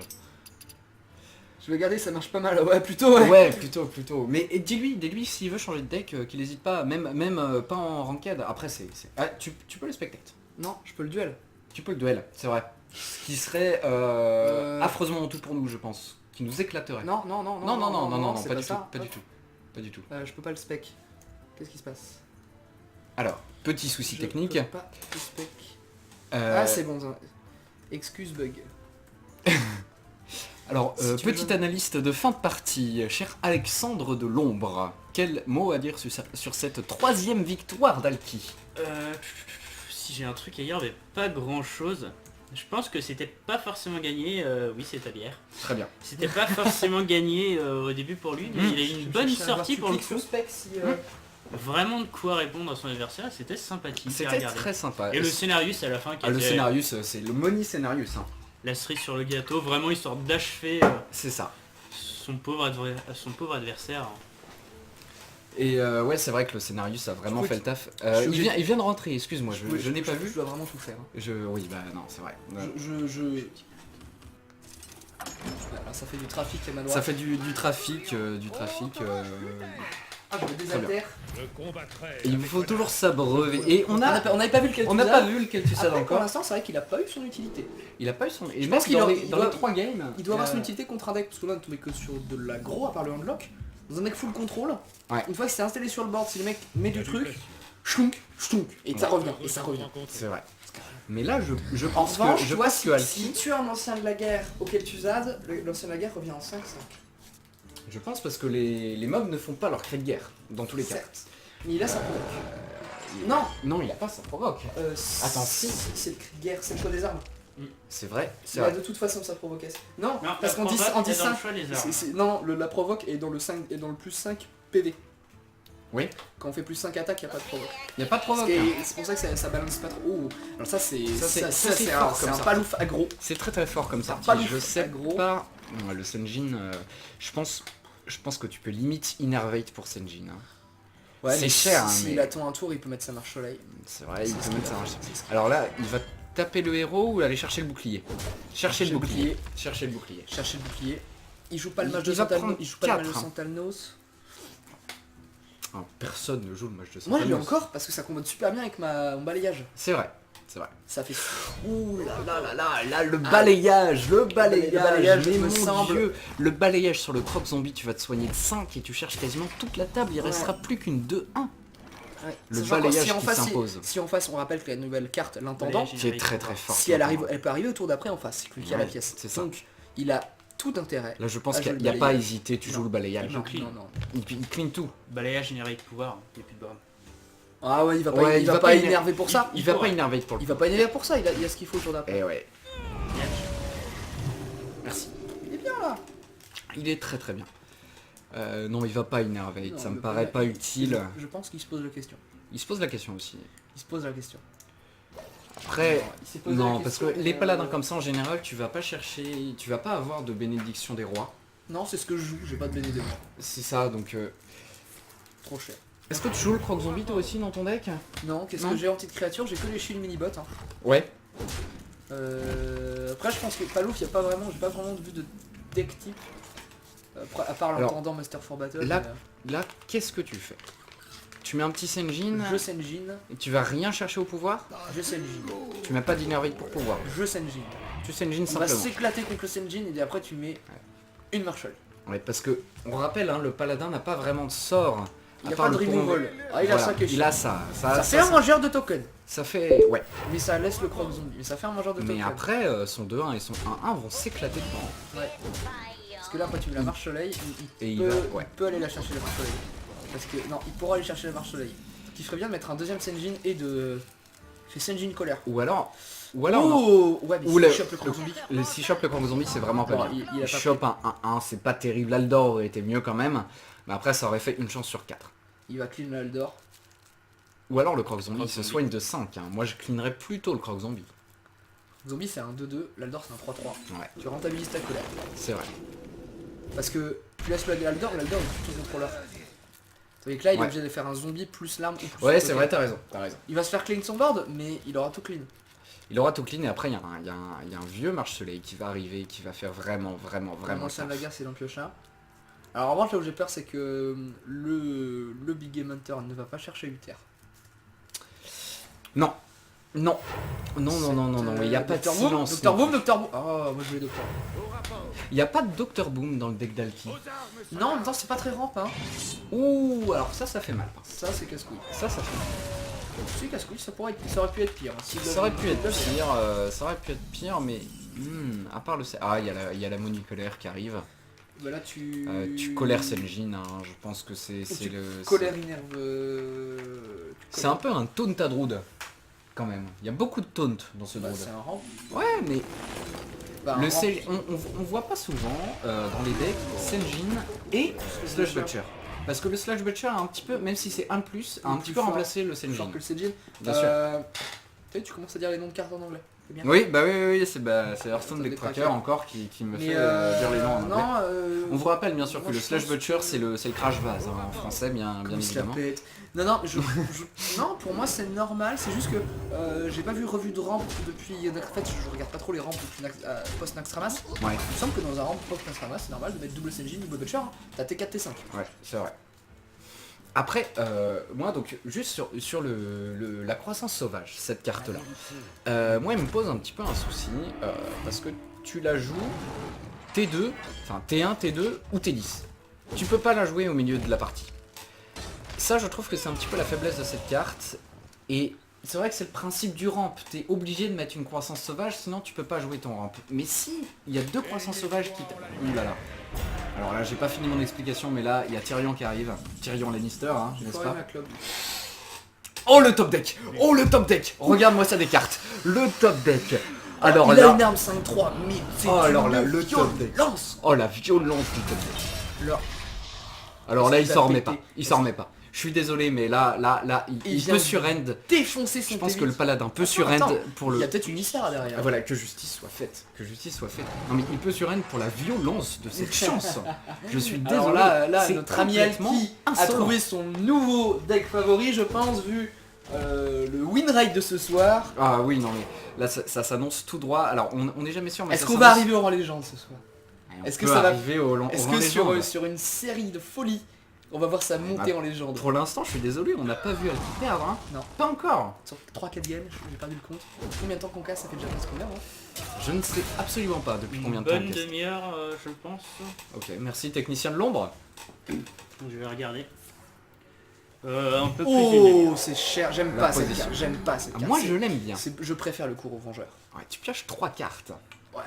Je vais regarder, ça marche pas mal. Ouais, plutôt, ouais. Ouais, plutôt. Mais dis-lui s'il veut changer de deck, qu'il n'hésite pas, même pas en ranked. Après c'est... Ah, tu peux le spectate. Non, je peux le duel. Tu peux le duel, c'est vrai. Ce qui serait affreusement honteux pour nous, je pense. Qui nous éclaterait. Non, non, c'est pas du tout, ça. pas du tout. Pas du tout. Je peux pas le spec. Qu'est-ce qui se passe? Alors, petit souci Je technique. peux pas le spec. Euh, Ah c'est bon. Excuse bug. Alors, Si tu veux, petite j'en ai- analyste de fin de partie, cher Alexandre de l'Ombre, quel mot à dire sur cette troisième victoire d'Alki? Si j'ai un truc à dire, mais pas grand chose. Je pense que c'était pas forcément gagné, oui c'est ta bière. Très bien. C'était pas forcément gagné au début pour lui, mais il a eu une bonne sortie pour le coup. spec si... Vraiment de quoi répondre à son adversaire, c'était sympathique à C'était regarder. très sympa. Et le Scénarius à la fin qui le était Scénarius, c'est le Money Scénarius. Hein. la cerise sur le gâteau, vraiment histoire d'achever C'est ça. son pauvre adversaire. Et ouais, c'est vrai que le Scénarius a vraiment Je fait le taf. suis obligé- Il vient de rentrer, excuse-moi, je n'ai pas vu. Je dois vraiment tout faire. hein. Oui, bah non, c'est vrai. Voilà, ça fait du trafic à ma droite. Ça fait du trafic, Ah, je me désaltère. Et il faut toujours s'abreuver. Et on n'avait pas vu lequel on n'a pas vu lequel tu sais Après, pour encore. l'instant, c'est vrai qu'il a pas eu son utilité. Il a pas eu son. Et Je même pense qu'il dans aurait- les il dans doit- les 3 games. Il doit avoir son utilité contre un deck, parce que là on ne tombait que sur de l'aggro à part le handlock. Dans un deck full contrôle, Ouais. une fois que c'est installé sur le board, si le mec met du truc, chlounk, chlounk, et ça revient, et ça revient. C'est vrai. Mais là, je En pense revanche, que tu je vois, pense que si tu as un ancien de la guerre auquel tu zades, l'ancien de la guerre revient en 5-5. Je pense parce que les mobs ne font pas leur cri de guerre dans tous les cas. Certes. Mais là ça provoque. Non Non, il a pas, ça provoque. Attends, si. C'est le cri de guerre, c'est le choix des armes. C'est vrai, c'est Bah, vrai. de toute façon ça provoquait. Non, Non, parce qu'en 10 en 10 5, choix des armes. non, la provoque est dans le 5 et dans le plus 5 PV. Oui. Quand on fait plus 5 attaques, il n'y a pas de provoque. Il n'y a pas de provoque. C'est pour ça que ça balance pas trop. Oh, alors ça c'est c'est un, fort c'est comme un ça. palouf aggro. C'est très très fort comme ça. Pas le Je sais aggro. pas. Non, le Senjin, je pense que tu peux limite innervate pour Senjin. Hein. Ouais, C'est mais cher, hein, s'il mais- attend un tour, il peut mettre sa marche soleil. C'est vrai, il C'est ce peut mettre qu'il ça. va faire, c'est ce qu'il Alors là, il va taper le héros ou aller chercher le bouclier. Chercher le le bouclier. Chercher le bouclier. Chercher le bouclier. Il joue pas le Il- match de il va Santalnos. prendre Il joue pas le match de 4, hein. Santalnos. Ah, personne ne joue le match de Moi je l'ai Santalnos. encore parce que ça combat super bien avec mon balayage. C'est vrai. C'est vrai. Ça fait. Ouh là, le balayage, le balayage, mais il me mon semble. Dieu, le balayage sur le croc zombie, tu vas te soigner de 5 et tu cherches quasiment toute la table, il Ouais. restera plus qu'une 2-1. Ouais. Le Sachant que balayage si en qui face, s'impose. Si en face on rappelle que la nouvelle carte, l'intendant, Balayage. Qui est très très fort. si elle arrive, elle peut arriver au tour d'après en face, c'est lui qui a la Ouais, pièce. c'est ça. Donc il a tout intérêt. Là je pense Ah, qu'il je n'y a le pas à balayage. hésiter, tu Non. joues le balayage. Non, clean. non. Il clean tout. Balayage générique de pouvoir, il n'y a plus de borne. Ah ouais, il va pas, Ouais, il va pas énerver pour ça. Il va pas pourrait. énerver pour le Il va pas énerver pour ça, il a ce qu'il faut au tour d'après. Eh ouais, Yatch. merci. Il est bien là. Il est très très bien. Non, il va pas énerver, Non, ça me le paraît pas balayage, utile. Je pense qu'il se pose la question. Il se pose la question aussi. Il se pose la question. Après, Il s'est posé la non, parce que question, les paladins comme ça en général, tu vas pas chercher, tu vas pas avoir de bénédiction des rois. Non, c'est ce que je joue, j'ai pas de bénédiction. C'est ça, donc... Trop cher. Est-ce que tu joues le croc zombie toi aussi dans ton deck? Non, qu'est-ce Non. que j'ai en petite créature? J'ai que les shield mini-bots. Hein. Ouais. Après, je pense que Palouf, j'ai pas vraiment vu de deck type. À part Alors, l'entendant Master for Battle. là, mais, Là, qu'est-ce que tu fais? Tu mets un petit Senjin, je Senjin, et tu vas rien chercher au pouvoir? je Senjin, Tu mets pas d'innervate pour pouvoir. je Senjin. Tu Senjin On va simplement. s'éclater contre le Senjin et après tu mets une Marshall. Ouais, parce que, on rappelle, hein, le paladin n'a pas vraiment de sort. Il n'y à a part pas de le removal. Ah, il a Voilà, ça que il a ça. Ça fait un mangeur de tokens. Ça fait... Ouais. Mais ça laisse le croc zombie. Mais ça fait un mangeur de Mais tokens. après, son 2-1 et son 1-1 vont s'éclater dedans. Ouais. Parce que là, après tu mets la marche soleil, Et il peut, va- ouais. il peut aller la chercher la marche soleil. Parce que non, il pourra aller chercher la marche soleil. Ce qui ferait bien de mettre un deuxième Senjin et de... C'est Senjin colère. Ou alors... non. Oh ouais, mais Ou s'il le- chope le croc zombie. Si chope le croc zombie, c'est vraiment pas Bon, bien. il a Il pas chope un 1-1, c'est pas terrible. Aldor aurait été mieux quand même. Mais après, ça aurait fait une chance sur 4. Il va clean l'Aldor. Ou alors le croc zombie, Croc il se zombie. soigne de 5. Hein. Moi, je cleanerais plutôt le croc zombie. Zombie c'est un 2-2, l'Aldor c'est un 3-3. Ouais, Tu rentabilises ta colère. c'est vrai. Parce que tu laisses l'Aldor il est tout ton contrôleur. Tandis que là il est Ouais. obligé de faire un zombie plus l'arme ou plus Ouais, le c'est token. vrai, t'as raison. T'as raison. Il va se faire clean son board, mais il aura tout clean. Il aura tout clean et après, il y a un vieux marche-soleil qui va arriver, qui va faire vraiment Vraiment, ça. de la guerre c'est dans Piocha. Alors en revanche là où j'ai peur c'est que le Big Game Hunter ne va pas chercher Uther. Non. Non. Non, il n'y a pas de Dr. Boom, silence. Dr. Boom, Dr. Boom. Oh, moi je voulais Dr. Il n'y a pas de Dr Boom dans le deck d'Alki. Non, en même temps, c'est pas très ramp, hein. Ouh, alors ça fait mal. Ça, c'est casse-couille. Ça fait mal. C'est casse-couille, ça aurait pu être pire. Hein. Ça aurait pu être pire, mais à part le... Ah, il y a la monicolaire qui arrive. Bah là, tu colères Senjin, hein, je pense que c'est le... Colère énerve... C'est un peu un taunt à Druid, quand même. Il y a beaucoup de taunt dans ce Bah, Druid. c'est un ramp. Ouais, mais Bah, le un ramp. on voit pas souvent dans les decks Senjin et Slush Butcher. Parce que le Slush Butcher a un petit peu, même si c'est un plus, a un petit peu fort. remplacé le Genre Senjin. que le Senjin. Bien sûr. Tu commences à dire les noms de cartes en anglais. C'est bien. Oui, c'est Hearthstone Deck Tracker encore qui me Mais fait dire les noms en anglais. non, On vous rappelle bien sûr moi, que le je Slush pense Butcher que- c'est le Crash Vase hein, en français bien Comment il se la évidemment. pète. Non, non, pour moi c'est normal, c'est juste que j'ai pas vu revue de ramp depuis... En fait, je regarde pas trop les ramps depuis post-Naxxramas. Ouais, Il me semble que dans un ramp post-Naxxramas, c'est normal de mettre double Senjin, double Butcher. Hein. T'as T4, T5. ouais, c'est vrai. Après, moi donc juste sur la croissance sauvage, cette carte là, moi il me pose un petit peu un souci, parce que tu la joues T2, enfin T1, T2 ou T10. Tu peux pas la jouer au milieu de la partie. Ça je trouve que c'est un petit peu la faiblesse de cette carte, et c'est vrai que c'est le principe du ramp, t'es obligé de mettre une croissance sauvage, sinon tu peux pas jouer ton ramp. Mais si il y a deux croissances sauvages qui... Ouh là là. Alors là j'ai pas fini mon explication, mais là il y a Tyrion qui arrive, Tyrion Lannister, hein, J'ai n'est-ce foiré pas? ma clope. Oh le top deck! Oh le top deck! Regarde-moi ça des cartes! Le top deck! Alors il a là... une arme 5-3, mais c'est Oh, alors une là, le top deck. violence. Oh la violence du top deck! Là, Alors là il Est-ce s'en qu'il remet a pas, pété? il s'en remet pas. Je suis désolé mais là Il il vient peut de surrend. défoncer son Je pense T8. que le paladin peut Attends, surrend attends. pour Il le... y a peut-être une Ysera derrière. Ah, voilà, que justice soit faite. Que justice soit faite. Non mais il peut surrend pour la violence de cette chance. Je suis désolé. Alors là c'est notre ami complètement Alki a insolent. trouvé son nouveau deck favori, je pense, vu le win rate de ce soir. Ah oui non mais là ça s'annonce tout droit. Alors on n'est jamais sûr mais Est-ce ça qu'on va s'annonce- arriver au rang légende ce soir? On Est-ce que peut ça va- arriver au Est-ce rang que sur, légende. sur une série de folies, on va voir ça monter Ah, en légende? Pour l'instant, je suis désolé, on n'a pas vu Alki perdre. Hein. Non. Pas encore. Sur 3-4 games, j'ai perdu le compte. Combien de temps qu'on casse? Ça fait déjà presque combien, hein? Je ne sais absolument pas depuis Une combien de temps. bonne on casse. demi-heure, je pense. Ok, merci technicien de l'ombre. Je vais regarder. Un peu plus d'une Oh, demi-heure. c'est cher, j'aime La pas cette position. carte, j'aime pas cette Ah, carte. moi C'est- je l'aime bien. je préfère le cours au vengeur. Ouais, tu pioches 3 cartes. Ouais,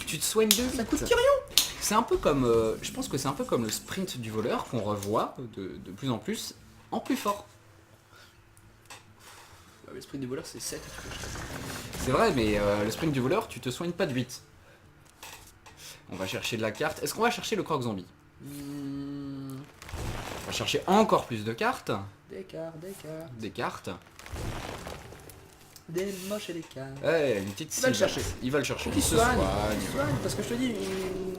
Tu te soignes de vite. ça coûte Tyrion. C'est un peu comme, je pense que c'est un peu comme le sprint du voleur qu'on revoit de plus en plus fort. L'esprit des voleurs c'est 7. C'est vrai, mais le sprint du voleur, tu te soignes pas de 8. On va chercher de la carte. Est-ce qu'on va chercher le croc zombie? On va chercher encore plus de cartes. Des cartes, des moches et des cartes. Ouais, une petite Il va le Sylvette. chercher. Il va le chercher. Faut qu'il se soigne, soigne. parce que je te dis,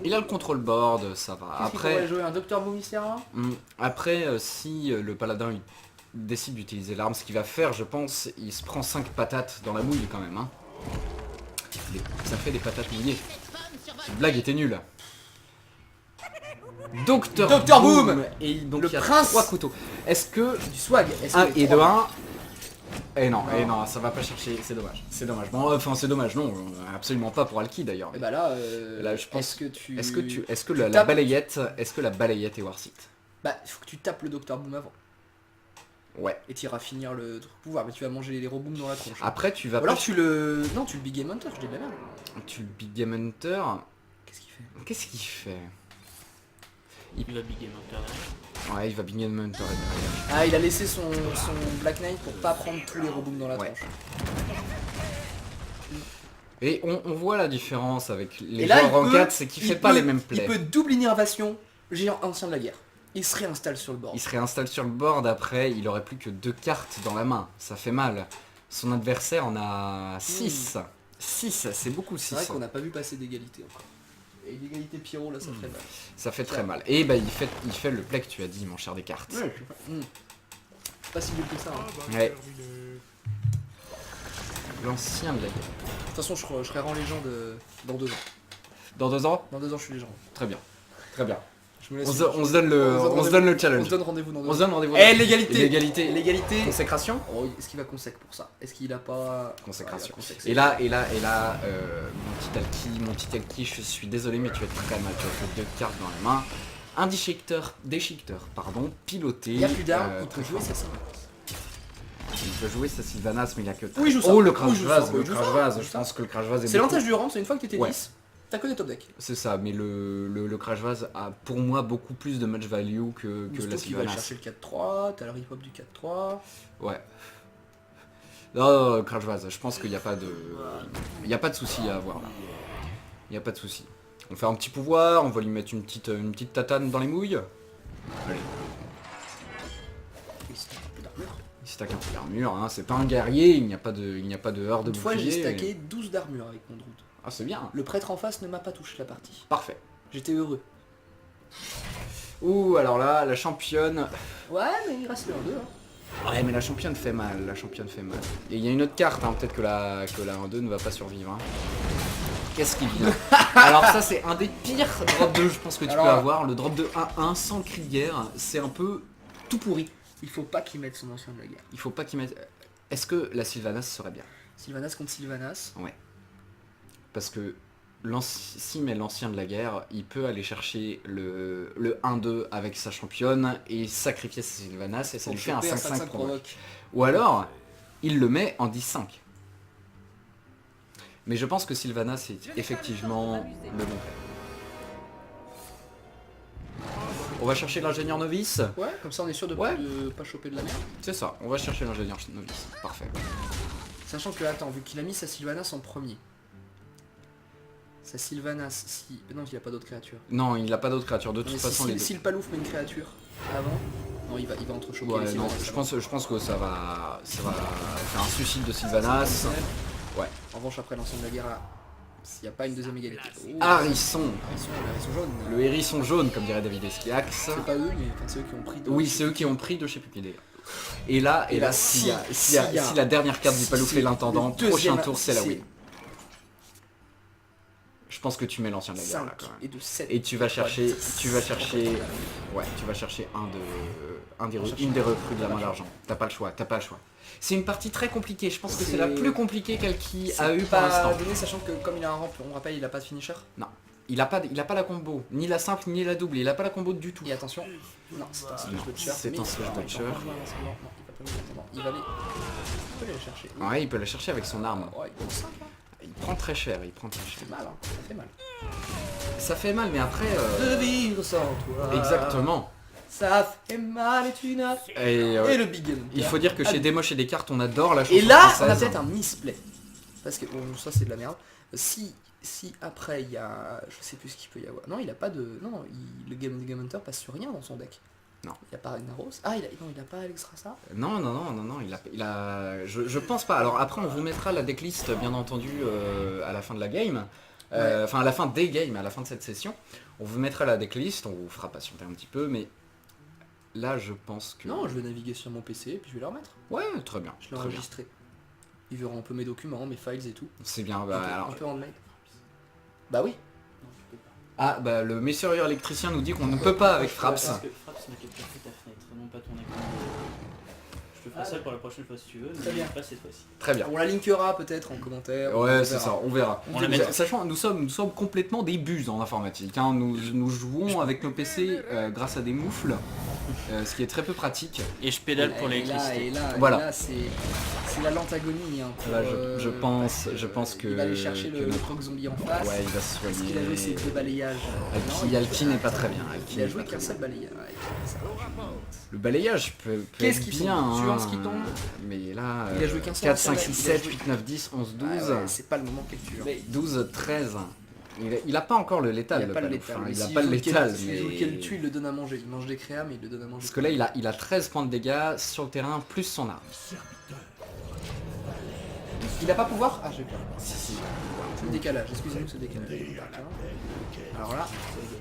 Il a le contrôle board, ça va. après Après, jouer un Docteur Boumistera. après si le paladin il décide d'utiliser l'arme, ce qu'il va faire, je pense, il se prend 5 patates dans la mouille quand même. Hein. Ça fait des patates mouillées. Cette blague était nulle. Docteur Boom. Et donc Le il y a prince 3 couteaux. Est-ce que... Du swag. Est-ce 1 que et 2 1 Eh non, Non. ça va pas chercher, c'est dommage. C'est dommage. Bon, enfin c'est dommage, non, absolument pas pour Alki d'ailleurs. Et bah là, Là, je pense- est-ce que tu... Est-ce que tu la tapes- balayette est worth it? Bah, il faut que tu tapes le Docteur Boom avant. Ouais. Et tu iras finir le pouvoir, mais tu vas manger les rebooms dans la tronche. Après tu vas Ou alors pas... tu le... Non, tu le Big Game Hunter, je dis bien là. Tu le Big Game Hunter... Qu'est-ce qu'il fait? Qu'est-ce qu'il fait? Il va Big Game Hunter derrière. Ouais, il va Big Game Hunter. Ah, il a laissé son Black Knight pour pas prendre tous les rebooms dans la Ouais. tronche. Et on voit la différence avec les Et là, joueurs en il peut- 4, c'est qu'il il fait pas peut- les mêmes Il plays. peut double innervation, géant ancien de la guerre. Il se réinstalle sur le bord. Il se réinstalle sur le board, après il aurait plus que 2 cartes dans la main. Ça fait mal. Son adversaire en a 6. 6, c'est beaucoup 6. C'est vrai qu'on n'a pas vu passer d'égalité encore. Et l'égalité Pyro, là, ça ferait mal. Ça fait très mal. Et bah il fait le play que tu as dit, mon cher Descartes. Ouais, je sais pas. C'est pas si vieux que ça. Hein. Ouais. L'ancien de la guerre. De toute façon, je serai rang légende dans 2 ans. Dans 2 ans? Dans 2 ans, je suis légende. Très bien. Très bien. Je me laisse. On se donne le On challenge. se donne rendez-vous dans On se donne rendez-vous. Eh, l'égalité. L'égalité. L'égalité. Consécration. Oh, est-ce qu'il va consec pour ça? Est-ce qu'il a pas... Consécration. Ah, il a consec, Et là, mon petit Alki, je suis désolé, mais tu vas être très mal. Tu vas faire 2 cartes dans la main. Un déchiqueteur, pardon, piloté. Il n'y a plus d'armes, il très peut jouer fort. ça. Il peut jouer sa Sylvanas, mais il a que... Oui, il joue ça. Oh, le Oui, crash il joue ça. vase, Oui, le il joue crash ça. vase. Il Je joue ça. pense que le crash vase est C'est beaucoup- l'avantage du ramp, c'est une fois que t'étais Ouais. 10, t'as que des top decks. C'est ça, mais le crash vase a pour moi beaucoup plus de match value que la Gusto qui va aller Sylvanas. chercher le 4-3, t'as le rip-hop du 4-3. Ouais. Non, crash vase, je pense qu'il n'y a pas de... Il n'y a pas de souci à avoir là. Il n'y a pas de souci. On fait un petit pouvoir, on va lui mettre une petite tatane dans les mouilles. Allez, Il se tape un peu d'armure. il stack un peu d'armure, hein. C'est pas un guerrier, il n'y a pas de heure de Une fois j'ai bouclier. stacké 12 d'armure avec mon druide. Ah, c'est bien. Le prêtre en face ne m'a pas touché la partie. Parfait. J'étais heureux. Ouh, alors là, la championne... Ouais, mais il reste le 1-2. Hein. Ouais, mais la championne fait mal, Et il y a une autre carte, hein, peut-être que la 1-2 ne va pas survivre. Hein. Qu'est-ce qu'il vient? Alors ça, c'est un des pires drop 2, je pense, que tu Alors, peux avoir. Le drop de 1-1 sans cri de guerre, c'est un peu tout pourri. Il faut pas qu'il mette son ancien de la guerre. Il faut pas qu'il mette... Est-ce que la Sylvanas serait bien? Sylvanas contre Sylvanas. Parce que s'il met l'ancien de la guerre, il peut aller chercher le 1-2 avec sa championne et sacrifier sa Sylvanas et ça lui fait un 5-5 provoque. Ou alors, il le met en 10-5. Mais je pense que Sylvanas est effectivement le bon. On va chercher l'ingénieur novice. Ouais, comme ça on est sûr de, Ouais. de pas choper de la merde. C'est ça, on va chercher l'ingénieur novice. Parfait. Sachant que, attends, vu qu'il a mis sa Sylvanas en premier. Sa Sylvanas, si... Non, il a pas d'autres créatures. Non, il n'a pas d'autre créature. De Non, toute mais façon, les deux. si le palouf met une créature avant... Non, il va entrechoquer Ouais, les non, Sylvanas. je pense que ça va faire un suicide de Sylvanas. Ouais. En revanche, après l'ancien de la guerre, là, s'il n'y a pas une deuxième égalité. Oh, Hérisson. Hérisson jaune. Le hérisson jaune, comme dirait David Esquiax. C'est pas eux, mais enfin, c'est eux qui ont pris... Oui, c'est eux qui ont pris de chez Pupier d'ailleurs. Et là, si la dernière carte du Palouf est l'intendant, prochain tour c'est la win. Je pense que tu mets l'ancien de la guerre là 5 quand même. et de 7. Et tu vas chercher, une des recrues de la main d'argent. T'as pas le choix. C'est une partie très compliquée, je pense que c'est la plus compliquée qu'Alki a eu pour l'instant. donné, sachant que comme il a un ramp, on rappelle, il a pas de finisher. Il a pas la combo, ni la simple ni la double, il a pas la combo du tout. Et attention, non, c'est un slash butcher. c'est mais un slash non, butcher. Non, il va pas mettre l'intendant. Il va aller... Il peut aller la chercher. Ouais, il peut la chercher avec son arme. Ouais, il est 5 là. Il prend très cher, C'est mal, hein. Ça fait mal. Ça fait mal, mais après... De vivre sans toi. Exactement. Ça fait mal et tu n'as... Et le big gun. il faut dire que chez Demoche et Descartes, on adore la chanson Et là, on a française. peut-être un misplay. Parce que, bon, ça c'est de la merde. Si après il y a... Je sais plus ce qu'il peut y avoir. Non, il a pas de... Non, le Game Hunter passe sur rien dans son deck. Non. Il a pas Ragnaros. Ah, il a pas Alexstrasza. Non, il a... Je pense pas. Alors après, on vous mettra la decklist, bien entendu, à la fin de la game. Enfin, à la fin des games, à la fin de cette session. On vous mettra la decklist, on vous fera patienter un petit peu, mais... Là, je pense que... Non, je vais naviguer sur mon PC et puis je vais le remettre. Ouais, très bien. Je l'ai très bien. enregistré. Ils verront un peu mes documents, mes files et tout. C'est bien, un bah peu, alors... un peu handmade. Bah oui. Ah, bah le messurier électricien nous dit qu'on ne peut pas avec Fraps. Parce que Fraps ne capture que ta fenêtre, non pas ton écran. Je te ferai ça pour la prochaine fois si tu veux, Très bien. pas cette fois-ci. Très bien. On la linkera peut-être en commentaire. Ouais, c'est ça, on verra. On la mettra. Sachant, nous sommes complètement des buses en informatique. Hein. Nous jouons avec nos PC grâce à des moufles, ce qui est très peu pratique. Et je pédale pour l'électricité. Et là, Voilà. c'est la lente agonie. Hein, pour, Là, je pense que... il va aller chercher que le notre- croc zombie en face. Ouais, il va se Parce qu'il a joué ses soigner. deux balayages. Alki n'est pas très bien. Alki Il a n'est joué pas qu'un très seul bien. balayage. Ouais, ça. Le balayage peut Qu'est-ce être qui bien. tombe Tu vois hein, ce qui tombe Mais là, Il a joué qu'un seul 4, 5, ancien 6, mec, 7, il a 8, 9, 10, 11, 12. Ah ouais, c'est pas le moment qu'elle tue. 12, 13. Il a pas encore le létal. Il a pas le Palouf, létal. hein, Mais Il a s'il pas le joue létal. S'il joue qu'elle tue, il le donne à manger. Il mange des créas, mais il le donne à manger. Parce que là, il a 13 points de dégâts sur le terrain, plus son arme. Il a pas pouvoir. Ah, j'ai peur. C'est le décalage. Excusez-nous, c'est le décalage. Alors là,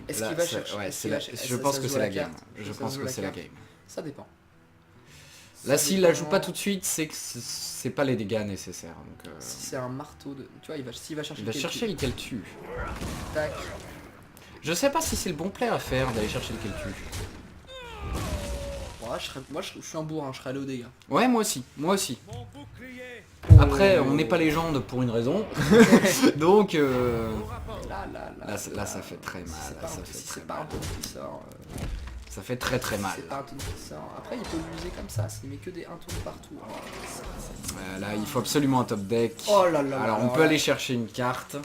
est-ce Là, qu'il va c'est- chercher ouais, est-ce c'est qu'il la- va chercher- je ça pense se que joue c'est à la game. carte Je Ça se pense joue que à c'est la carte game. Ça dépend. Là, Ça s'il la joue dépend. pas tout de suite, c'est que c'est pas les dégâts nécessaires. Donc, Si c'est un marteau de. Tu vois, s'il va chercher il va quel chercher tue. lequel tue. Tac. Je sais pas si c'est le bon play à faire d'aller chercher le Keltu. Ouais, moi je suis un bourrin, je serais allé aux dégâts. Ouais, moi aussi, moi aussi. Après, on n'est pas légende pour une raison. Donc, là, ça fait très mal. Si c'est pas un ton qui sort. Ça fait très très mal. C'est pas un ton qui sort. Après, il peut l'user comme ça, s'il met que des 1 tour partout. Là, il faut absolument un top deck. Oh là là. Alors, on peut aller chercher une carte.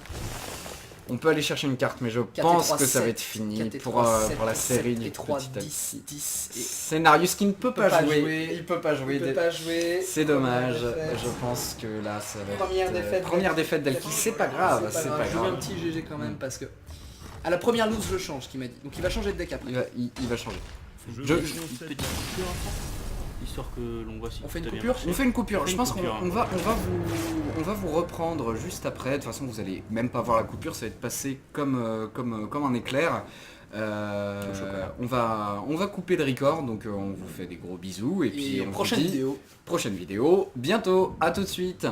Mais je pense que ça va être fini pour la série du petit à petit. 10 et... Scénarius qui ne peut pas jouer. Il peut pas jouer. C'est dommage. Je pense que là, ça va être... Première défaite d'Elki. C'est pas grave. C'est pas Je mets un grave. petit GG quand même parce que... À la première lose, je change, ce qu'il m'a dit. Donc il va changer de deck après. Il va changer. Une petite coupure, histoire que l'on voit si On fait une tout a bien coupure marché. On fait une coupure. On fait Je une pense coupure, qu'on va vous reprendre juste après. De toute façon, vous allez même pas voir la coupure. Ça va être passé comme un éclair. On va couper le record. Donc on vous fait des gros bisous. Et puis on vous prochaine dit vidéo. prochaine vidéo. Bientôt. À tout de suite.